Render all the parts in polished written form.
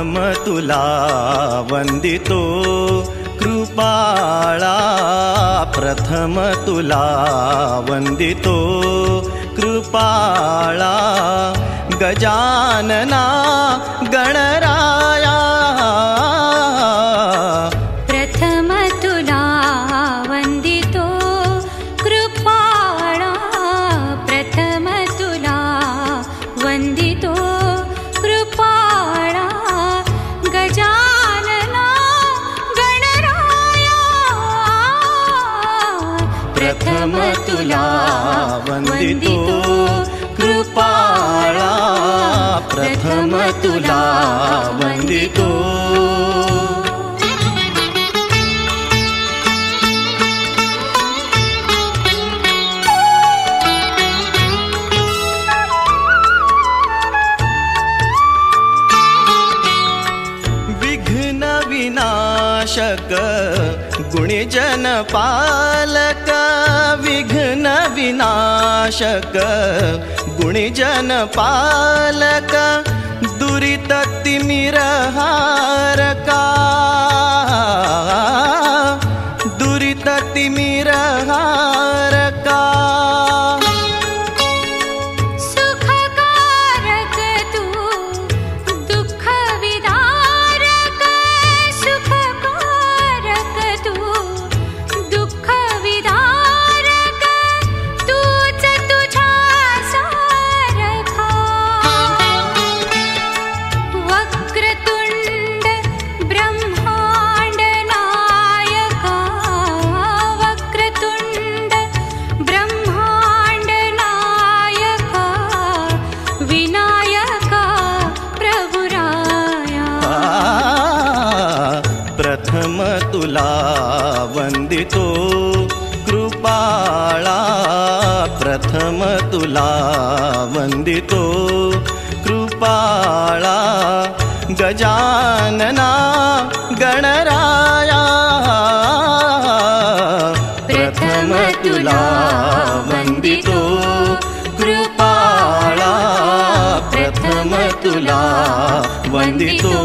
प्रथम तुला वंदितो कृपाळा, प्रथम तुला वंदितो कृपाळा, गजानना गणराया, प्रथम तुला वंदितो कृपाळा, प्रथम तुला वंदितो कृपाळा, गजानना गणराया, प्रथम तुला वंदितो कृपाळा, प्रथम तुला वंदितो। विघ्न विनाशक गुणीजन पालक, विघ्न विनाशक गुणीजन पालक, दुरित तिमिरहारका, दुरित तिमिरहारका, सुखकारक तू दुःख विदारक, सुखकारक तू दुःख विदारक, तूच तुझ्या सारखा, वक्रतुंड ब्रह्मांड नायका, वक्रतुंड ब्रह्मांड नायका, विनायका प्रभुराया, प्रथम तुला वंदितो कृपाळा, प्रथम तुला वंदितो कृपाळा, गजानना गणराया, प्रथम तुला वंदितो कृपाळा, प्रथम तुला वंदितो।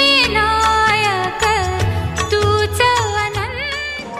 सिद्धिविनायक तूच अनंत,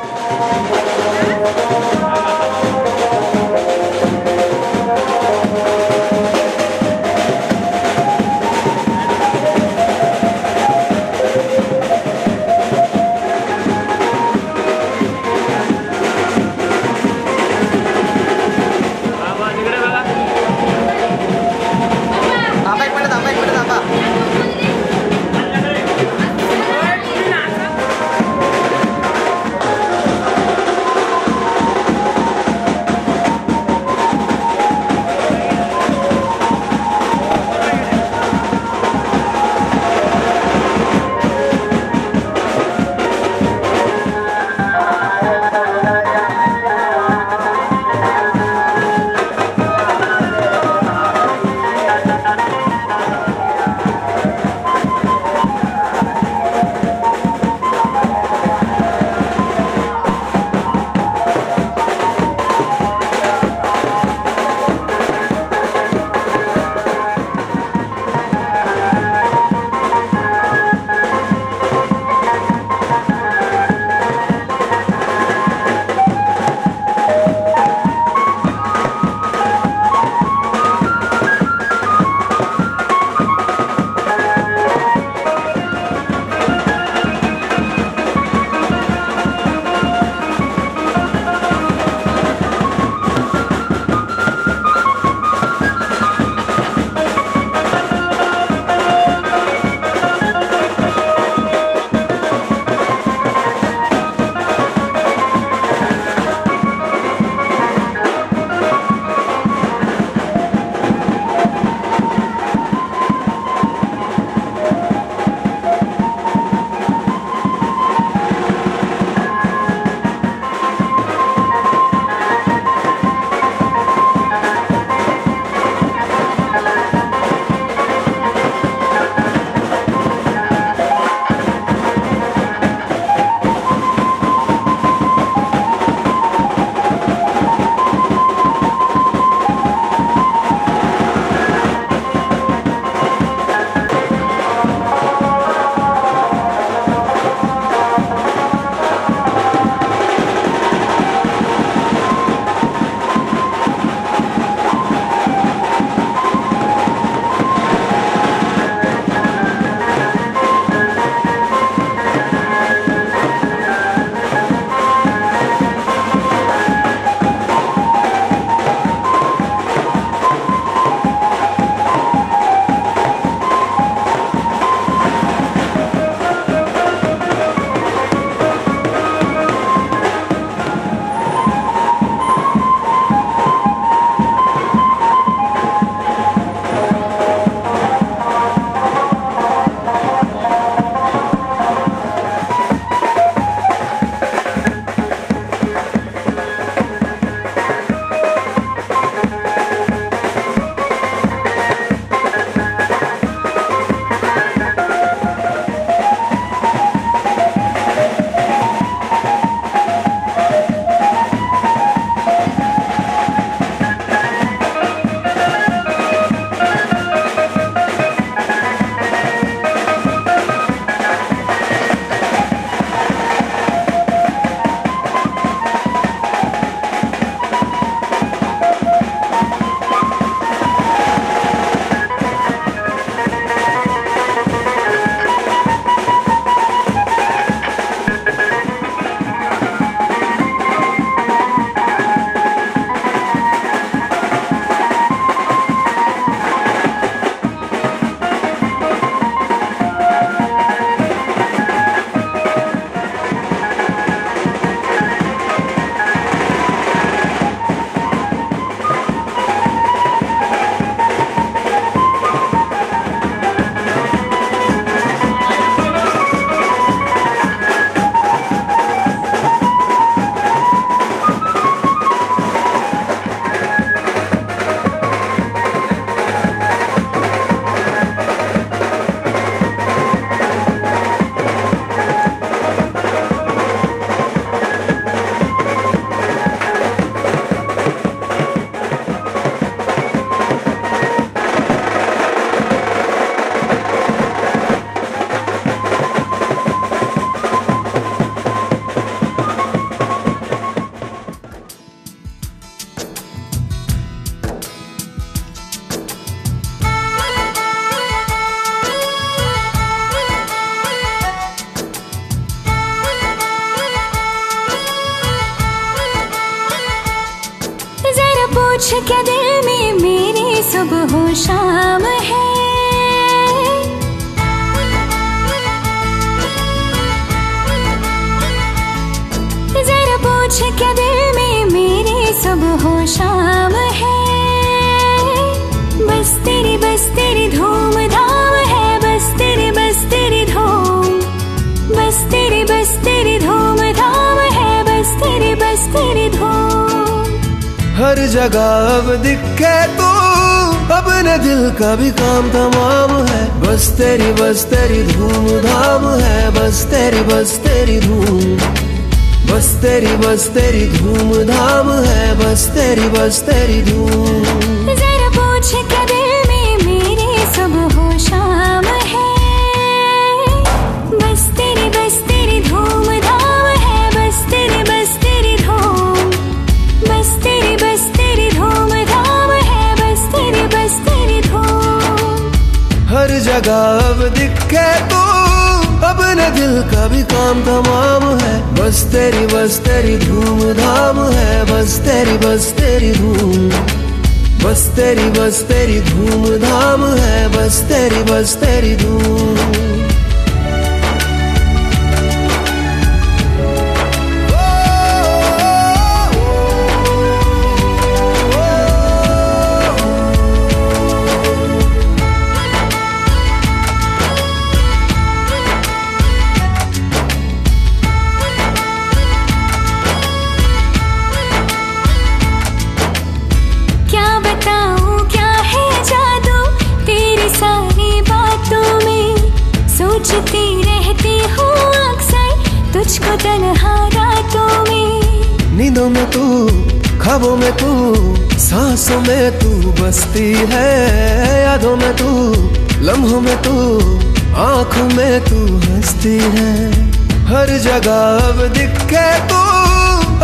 पूछ क्या दिल में मेरे सुबह हो शाम है। जरा पूछ क्या दिल में मेरे सुबह हो शाम है। बस तेरी धूम धाम है। बस तेरी धूम, बस तेरी धूम धाम है। बस तेरी धूम। हर जगह अब दिखे तू, अपने दिल का भी काम तमाम है। बस तेरी धूम धाम है। बस तेरी धूम, बस तेरी धूम धाम है। बस तेरी धूम। जरा पूछ क्या दिल में मेरे सुबह हो शाम है। बस तेरी धूम धाम है। बस तेरी धूम, बस तेरी धूम धाम है। बस तेरी धूम। हर जगह अब दिखे तू, अपने दिल का भी काम तमाम है। बस तेरी धूम धाम है। बस तेरी धूम, बस तेरी धूम धाम है। बस तेरी धूम। सोचती रहती हूँ अक्सर तुझको तन्हा रातों में। नींदों में तू, ख्वाबों में तू, सांसों में तू बसती है। यादों में तू, लम्हों में तू, आँखों में तू हंसती है। हर जगह अब दिखे तू,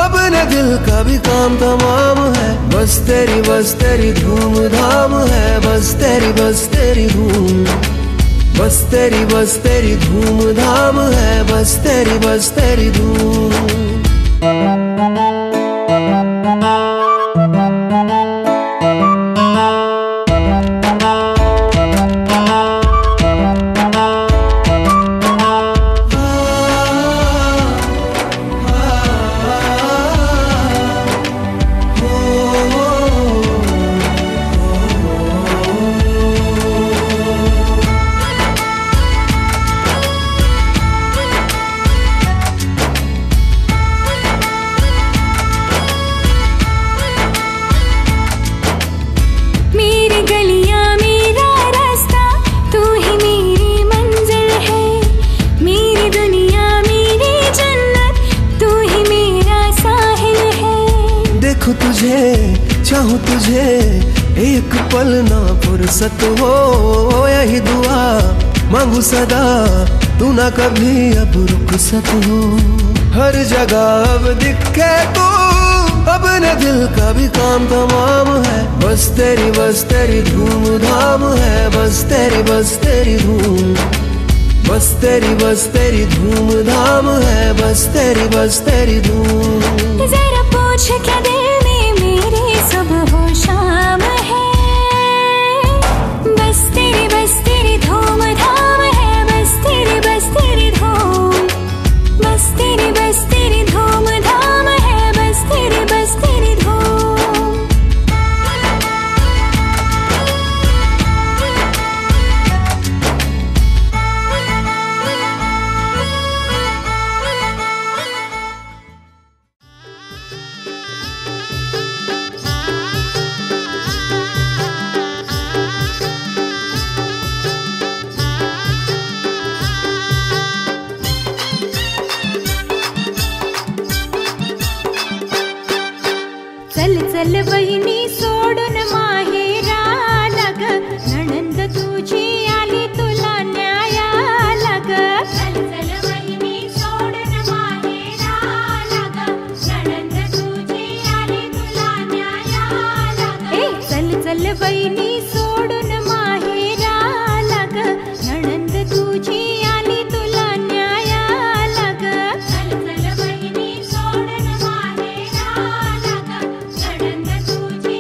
अपने दिल का भी काम तमाम है। बस तेरी धूम धाम है। बस तेरी धूम, बस तेरी धूम धाम है। बस तेरी धूम। चाहूं तुझे एक पल ना फुर्सत हो। यही दुआ मांगू सदा, तू ना कभी अब रुखसत हो। हर जगह अब दिखे तू, अपने दिल का भी काम तमाम है। बस तेरी धूम धाम है। बस तेरी धूम, बस तेरी धूम धाम है। बस तेरी धूम। जरा पूछ क्या दिल में मेरे सुबह हो शाम है। बस तेरी धूम धाम है। बस तेरी धूम, बस तेरी धूम धाम है। बस तेरी धूम। चल चल बहिणी सोडून माहेरा लग, नणंद तुझी आली तुला न्यायाला ग. चल चल बहिणी सोडून माहेरा लग, नणंद तुझी आली तुला न्यायाला ग. ए चल चल बहिणी सोडून माहेरा लग, नणंद तुझी आली तुला न्यायाला ग. चल चल बहिणी सोडून माहेरा लग, नणंद तुझी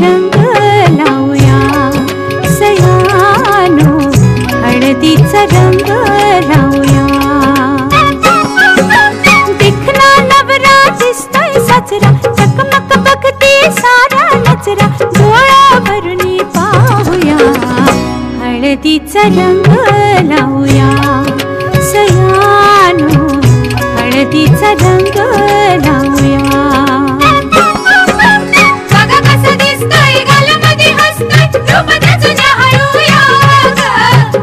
रंग लावूया सयानो, हळदीचा रंग लावूया. दिखना नवरा दिसतोय साजरा, चकमक बघते सारा नजरा, डोळ्यावरुनी पाहूया हळदीचा रंग लावूया सयानो, हळदीचा रंग लावूया. बघा कसं दिसतोय गालामध्ये हसतोय, रूप त्याचं न्याहाळूया ग.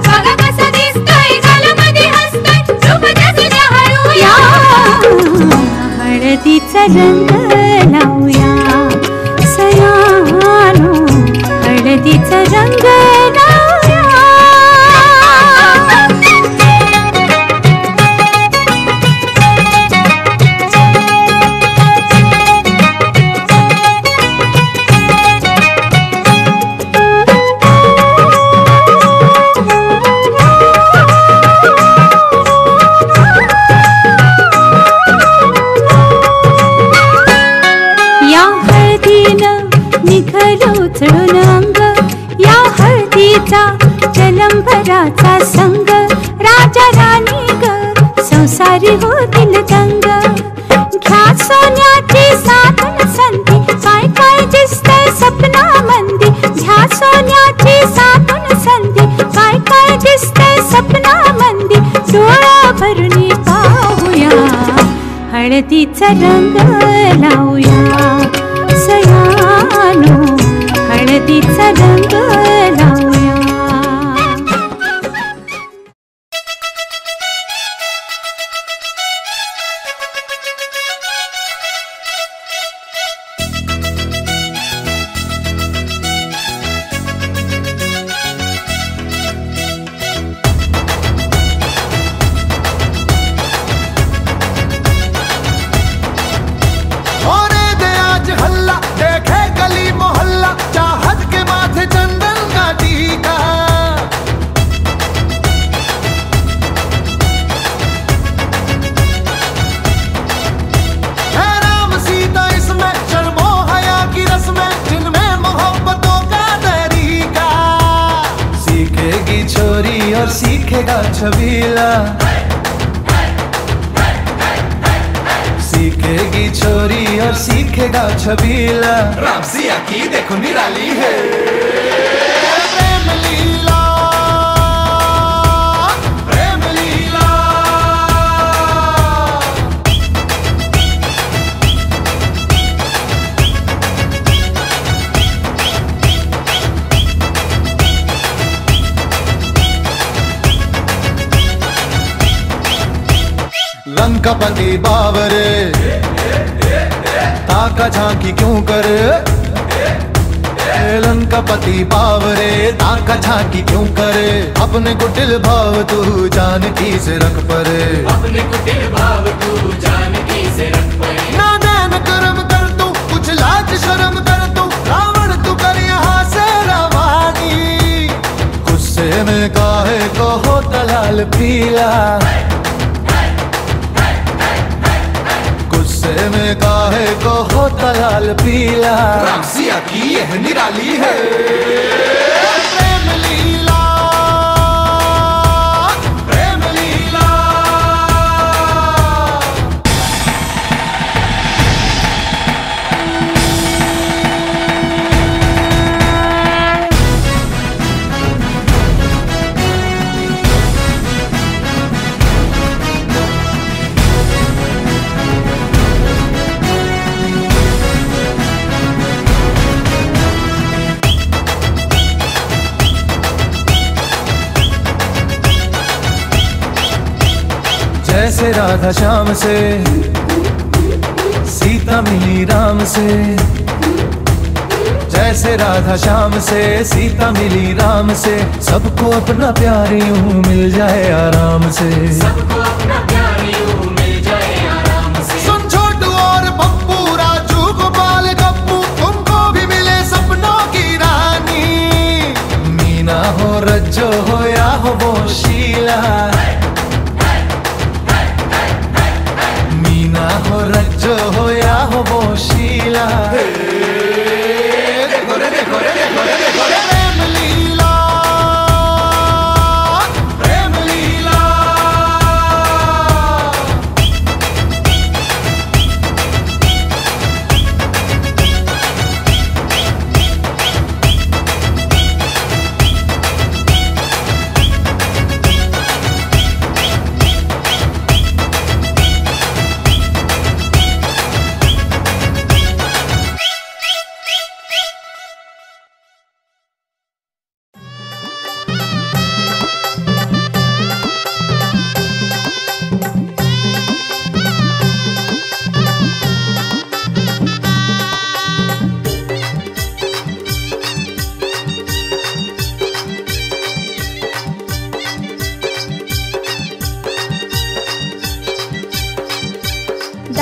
बघा कसं दिसतोय गालामध्ये हसतोय, रूप त्याचं न्याहाळूया. हळदीचा रंग लावूया सयानो, हळदीचा रंग लावूया. उचलून अंग, या हळदीचा जलंभराचा संग, राजा राणी ग संसारी होतील दंग. घ्या सोन्याची साधन संधी, काय काय दिसतंय सपनामंदी. घ्या सोन्याची साधन संधी, काय काय दिसतंय सपनामंदी, डोळा भरुनी पाहूया हळदीचा रंग लावूया सयानो, हळदीचा रंग लावूया. और सीखेगा छबीला, सीखेगी छोरी और सीखेगा छबीला. रामसिया की देखो निराली है प्रेम लीला, प्रेम लीला. लंकापति बावरे ताका झांकी क्यों करे, लंकापति बावरे ताका झांकी क्यों करे. अपने कुटिल भाव तू जानकी से रख परे, अपने कुटिल भाव तू जानकी से रख परे. ना दैन कर्म कर तू, कुछ लाज शर्म कर तू, रावण तू कर यहाँ से रवानी. गुस्से में काहे को होता लाल पीला, गुस्से में काहे को होता लाल पीला. रामसिया की यह निराली है प्रेम लीला, प्रेम लीला. जैसे राधा श्याम से सीता मिली राम से, जैसे राधा श्याम से सीता मिली राम से, सबको अपना प्यार यूं मिल जाए आराम से, सबको अपना प्यार यूं मिल जाए आराम से. सुन छोटू और पप्पू, राजू गोपाल गप्पू, तुमको भी मिले सपनों की रानी. मीना हो रज्जो हो या हो वो शीला, मीना हो रज्जो हो या हो वो शीला. देखो रे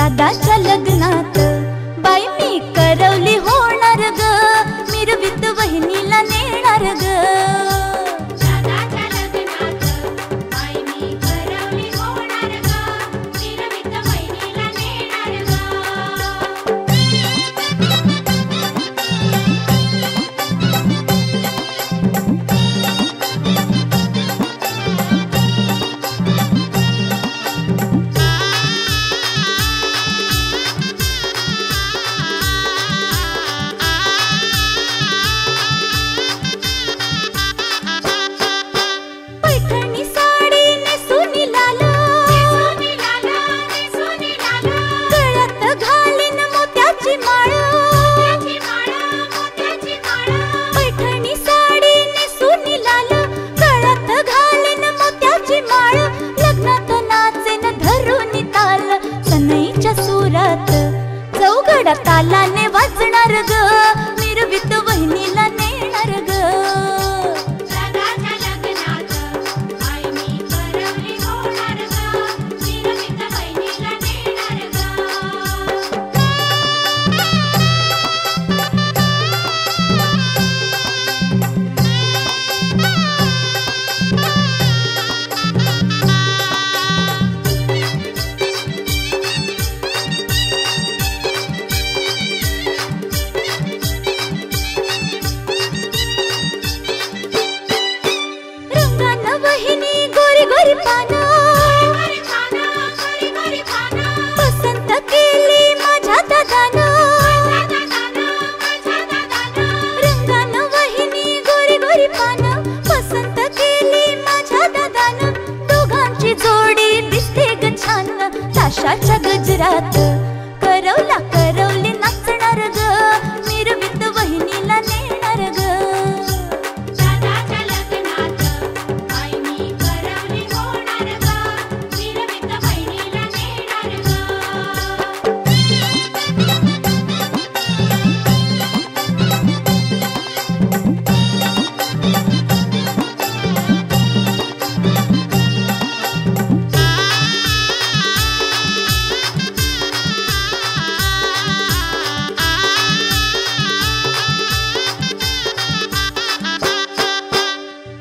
दादाच्या लग्नात बाई मी करवली होणार ग, मिरवीत वहिनीला नेणार ग. दादाच्या लग्नात बाई मी करवली होणार ग, मिरवीत वहिनीला नेणार ग. पैठणी साडी नेसूनी लाल, गळ्यात घालीन मोत्याची माळ, पैठणी साडी नेसूनी लाल, गळ्यात घालीन मोत्याची माळ. लग्नात नाचेन धरून ताल, सनईच्या सुरात चौघडा तालाने वाजणार ग, मिरवीत वहिनीला नेणार ग. रंगानं वहिनी गोरी गोरी पानं, पसंत केली माझ्या दादानं. रंगानं वहिनी गोरी गोरी पानं, पसंत केली माझ्या दादानं. दोघांची जोडी दिसते ग छान, ताशाच्या गजरात करवला करवली नाचणार ग, मिरवीत वहिनीला नेणार ग.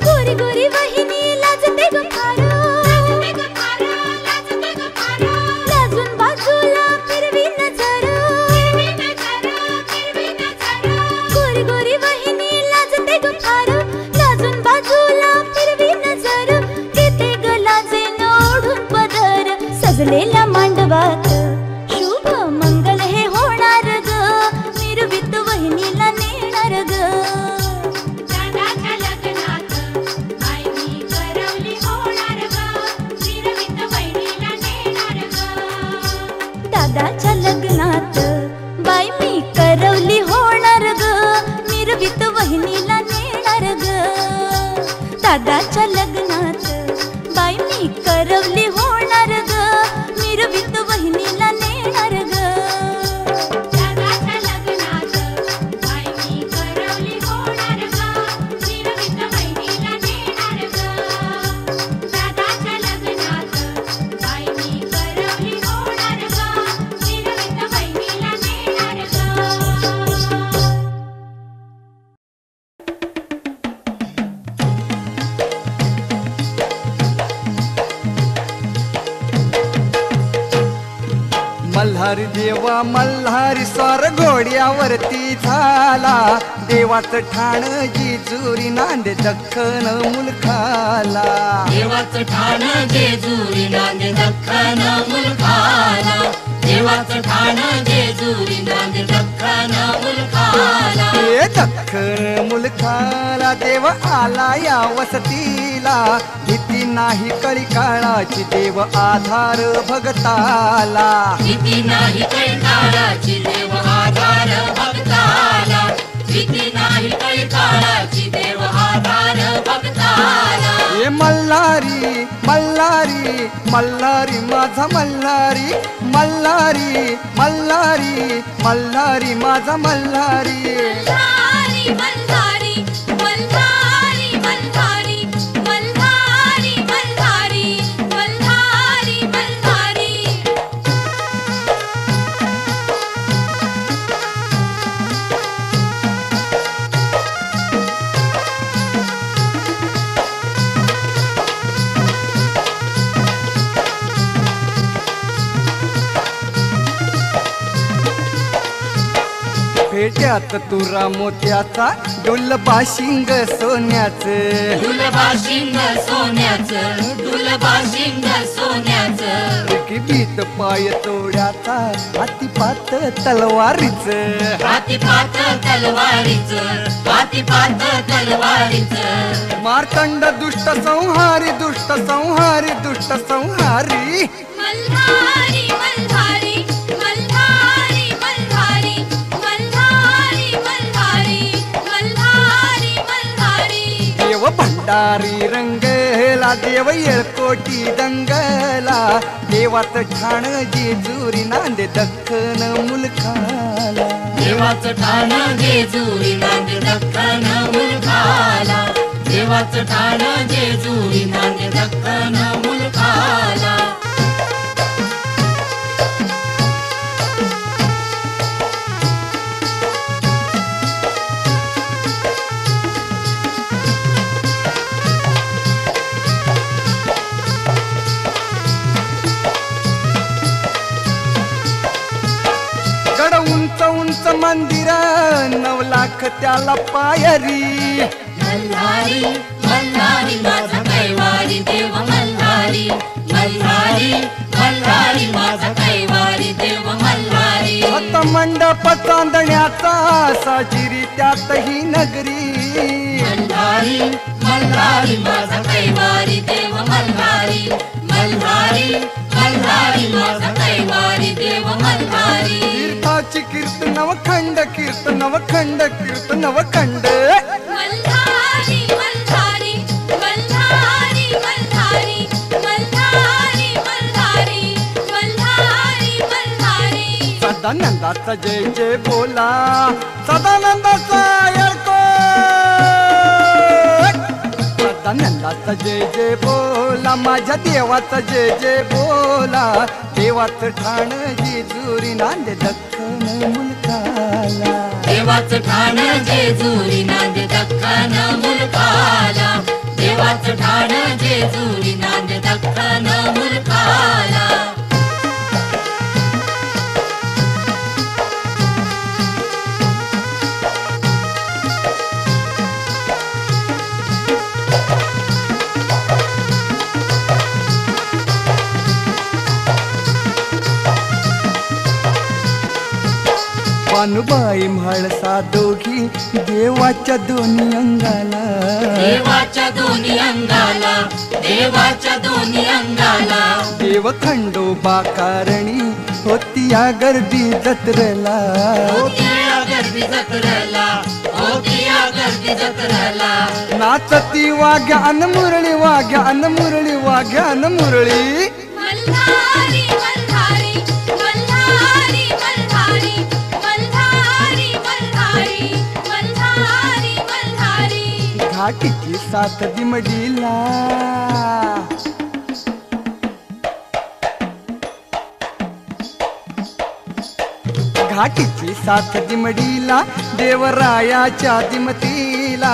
गोरी गोरी वहिनी लाजते ग फार, लाजून बाजूला फिरवी नजर. गोरी गोरी वहिनी लाजते ग फार, लाजून बाजूला फिरवी नजर. घेते ग लाजेन ओढून पदर, सजलेल्या मांडवात शुभ मंगल हे होणार ग, मिरवीत वहिनीला नेणार ग. दादाच्या लग्नात बाई मी करवली होणार ग, मिरवीत वहिनीला नेणार ग. दादाच्या लग्नात बाई मी करवली होणार ग, मिरवीत वहिनीला नेणार ग. दादाच्या लग्नात बाई मी करवली होणार ग, मिरवीत वहिनीला नेणार ग. दादाच्या लग्नात बाई मी करवली होणार ग, मिरवीत वहिनीला नेणार ग. मल्हारी देवा मल्हारी स्वार घोड्यावरती झाला, देवाचं ठाण जेजुरी नांदे दख्खन मुलखाला. देवाचं ठाण जेजुरी नांदे दख्खन मुलखाला, देवाचं ठाण जेजुरी नांदे दख्खन मुलखाला. हे दख्खन मुलखाला देव आला या वसतीला, भीती नाही कळी काळाची देव आधार भगताला. भीती नाही काही काळाची देव आधार भक्ताला, भीती नाही काही काळाची देव आधार भक्ताला. हे मल्हारी मल्हारी मल्हारी माझा मल्हारी, मल्हारी मल्हारी मल्हारी माझा मल्हारी. मल्हारी मल्हारी मल्हारी मल्हारी मल्हारी मल्हारी मल्हारी मल्हारी. त्यात तुरा मोत्याचा डुलबा शिंग सोन्याचं डुलबाशिंग सोन्याचं डुलबाशिंग सोन्याचं की बीत पाय तोड्याचा हातीपात तलवारीचं हातीपात तलवारीचं हातीपात तलवारीचं मार्तंड दुष्ट संहारी दुष्ट संहारी दुष्ट संहारी मल्हारी मल्हारी मल्हारी मल्हारी मल्हारी मल्हारी मल्हारी मल्हारी देव भंडारी रंगला देव येळकोटी दंगला देवाच ठाण जेजुरी नांदे दख्खन मुलखाला देवाचं ठाण जेजुरी नांदे दख्खन मुलखाला देवाचं ठाण जेजुरी नांदे दख्खन मुलखाला गड उंच उंच मंदिर 9 लाख त्याला पायरी मल्हारी मल्हारी माझा कैवारी देव मल्हारी मल्हारी मल्हारी माझा कैवारी देव मल्हारी आता मंडप चांदण्याचा साजिरी त्यातही नगरी मल्हारी मल्हारी माझा कैवारी देव मल्हारी मल्हारी मल्हारी माझा कैवारी देव मल्हारी तीर्थाची कीर्तनव खंड कीर्तनव खंड कीर्तनव खंड मल्हारी मल्हारी मल्हारी मल्हारी मल्हारी मल्हारी मल्हारी मल्हारी सदानंदाचा जय जय बोला सदानंदाचा येळकोट सदानंदाचा जय जय बोला माझ्या देवाचा जय जय बोला देवाचं ठाण जेजुरी नांदे दख्खन मुलखाला देवाचं ठाण जेजुरी नांदे दख्खन मुलखाला देवाचं ठाण जेजुरी नांदे दख्खन मुलखाला पानुबाई म्हाळसा दोघी देवाच्या दोन्ही अंगाला देवाच्या दोन्ही अंगाला देवाच्या दोन्ही अंगाला देव खंडोबा कारणी होती या गर्दी जत्रेला होतिया गर्दी जत्रेला होतिया गर्दी जत्रेला नाचती वाघ्या अन मुरळी वाघ्या अन मुरळी वाघ्या अन मुरळी मल्हारी मल्हारी मल्हारी मल्हारी मल्हारी मल्हारी मल्हारी मल्हारी घाटीची साथ दिमडीला घाटीची साथ दिमडीला देवरायाच्या दिमतीला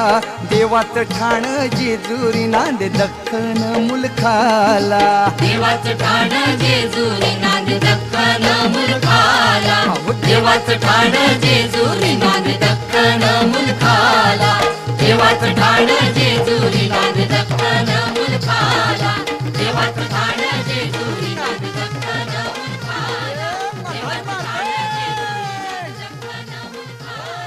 देवाचं ठाण जेजुरी नांदे दख्खन मुलखाला देवाचं ठाण जेजुरी नांदे दख्खन मुलखाला देवाचं ठाण जेजुरी नांदे दख्खन मुलखाला देवाचं ठाण जेजुरी नांदे दख्खन मुलखाला देवाचं ठाण जेजुरी नांदे दख्खन मुलखाला देवाचं ठाण जेजुरी नांदे दख्खन मुलखाला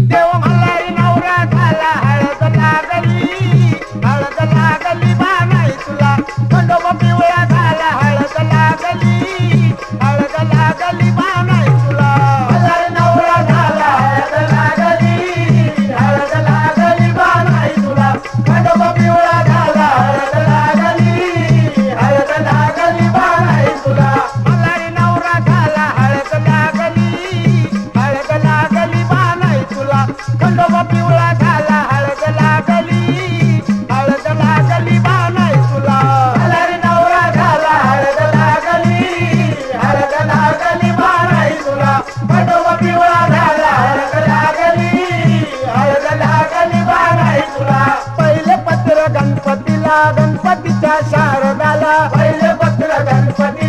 देव मल्हारी नवरा झाला हळद लागली बाणाई तुला खंडोबा पिवळा झाला हळद लागली बाणाई तुला मल्हारी नवरा झाला हळद लागली बाणाई तुला खंडोबा पिवळा झाला हळद लागली बाणाई तुला मल्हारी नवरा झाला हळद लागली बाणाई तुला खंडोबा पिवळा झाला हळद लागली बाणाई तुला मल्हारी नवरा झाला हळद लागली बाणाई तुला खंडोबा पिवळा झाला हळद लागली बाणाई तुला पहिले पत्र गणपतीला गणपतीच्या शारदाला पहिले पत्र गणपती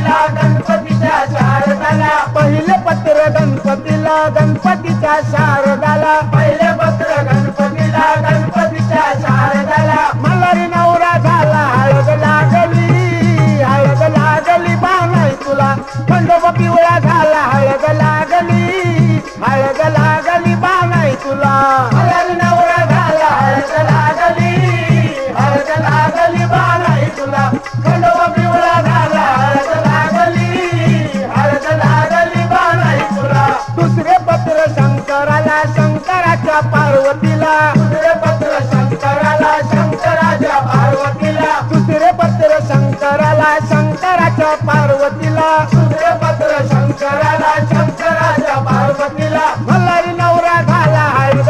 पार्वतीला दुसरे पत्र शंकराला शंकराच्या पार्वतीला दुसरे पत्र शंकराला शंकराच्या पार्वतीला दुसरे पत्र शंकराला शंकराच्या पार्वतीला मल्हारी नवरा झाला हळद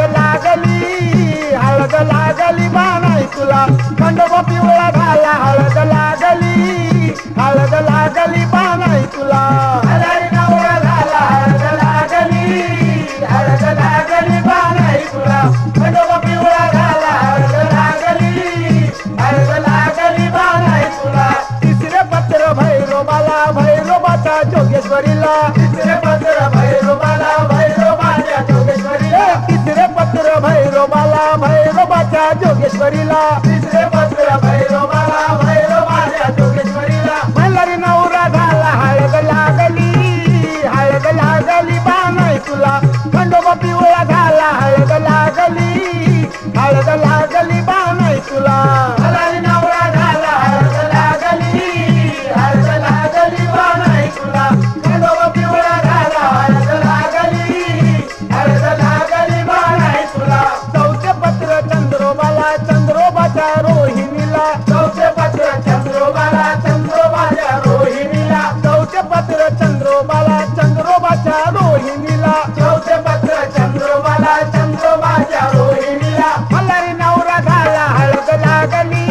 लागली बाणाई तुला खंडोबा पिवळा झाला हळद लागली बाणाई तुला मल्हारी नवरा झाला हळद लागली बाणाई तुला खंडोबा पिवळा झाला हळद लागली बाणाई तुला तिसरे पत्र भैरोबाचा जोगेश्वरीला तिसरे पत्र भैरोबाच्या जोगेश्वरीला तिसरे पत्र भैरोबाच्या जोगेश्वरीला तिसरे पत्र भैरोबाच्या जोगेश्वरीला मल्हारी नवरा झाला हळद लागली बाणाई तुला खंडोबा पिवळा झाला हळद लागली बाणाई तुला मल्हारी नवरा झाला हळद लागली बाणाई तुला खंडोबा पिवळा झाला हळद लागली बाणाई तुला चौथे पत्र चंद्रोबाच्या रोहिणीला चौथे पत्र चंद्रोबाच्या रोहिणीला चौथे पत्र चंद्रोबाच्या रोहिणीला चौथे पत्र चंद्रोबाच्या रोहिणीला मल्हारी नवरा झाला हळद लागली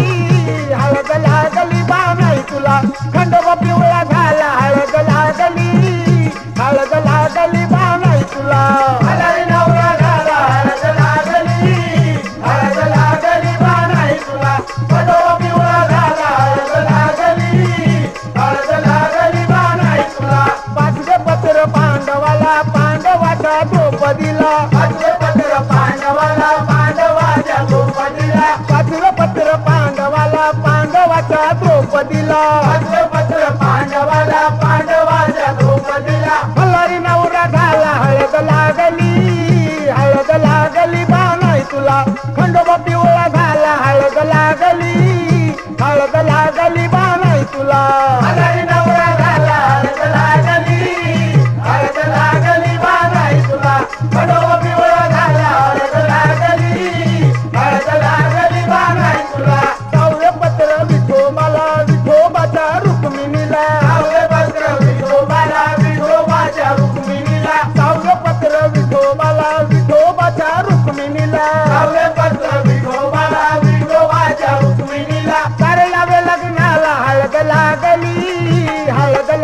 बाणाई तुला खंडोबा पिवळा झाला हळद लागली बाणाई तुला मल्हारी नवरा झाला हळद लागली बाणाई तुला खंडोबा पिवळा झाला हळद लागली बाणाई तुला पाचवे पत्र पांडवाच्या द्रौपदीला पाचवे पत्र पांडवाच्या द्रौपदीला पाचवे पत्र पांडवाच्या द्रौपदीला पाचवे पत्र पांडवाच्या द्रौपदीला मल्हारी नवरा झाला हळद लागली बाणाई तुला खंडोबा पिवळा झाला हळद लागली बाणाई तुला मल्हारी नवरा झाला हळद लागली बाणाई तुला खंडोबा पिवळा झाला हळद लागली बाणाई तुला सहावे पत्र विठोबाच्या रुक्मिणीला सहावे पत्र विठोबाच्या रुक्मिणीला सहावे पत्र विठोबाच्या रुक्मिणीला सहावे पत्र विठोबाच्या रुक्मिणीला सारे लावे लग्नाला हळद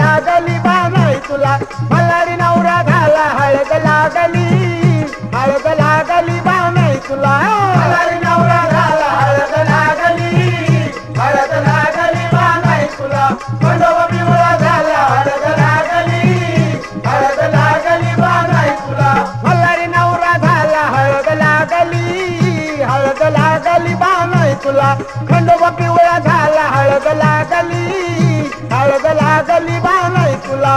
लागली बाणाई तुला मल्हारी नवरा झाला हळद लागली बाणाई तुला मल्हारी नवरा झाला हळद लागली बाणाई तुला खंडोबा पिवळा झाला हळद लागली बाणाई तुला मल्हारी नवरा झाला हळद लागली बाणाई तुला खंडोबा पिवळा झाला हळद लागली बाणाई तुला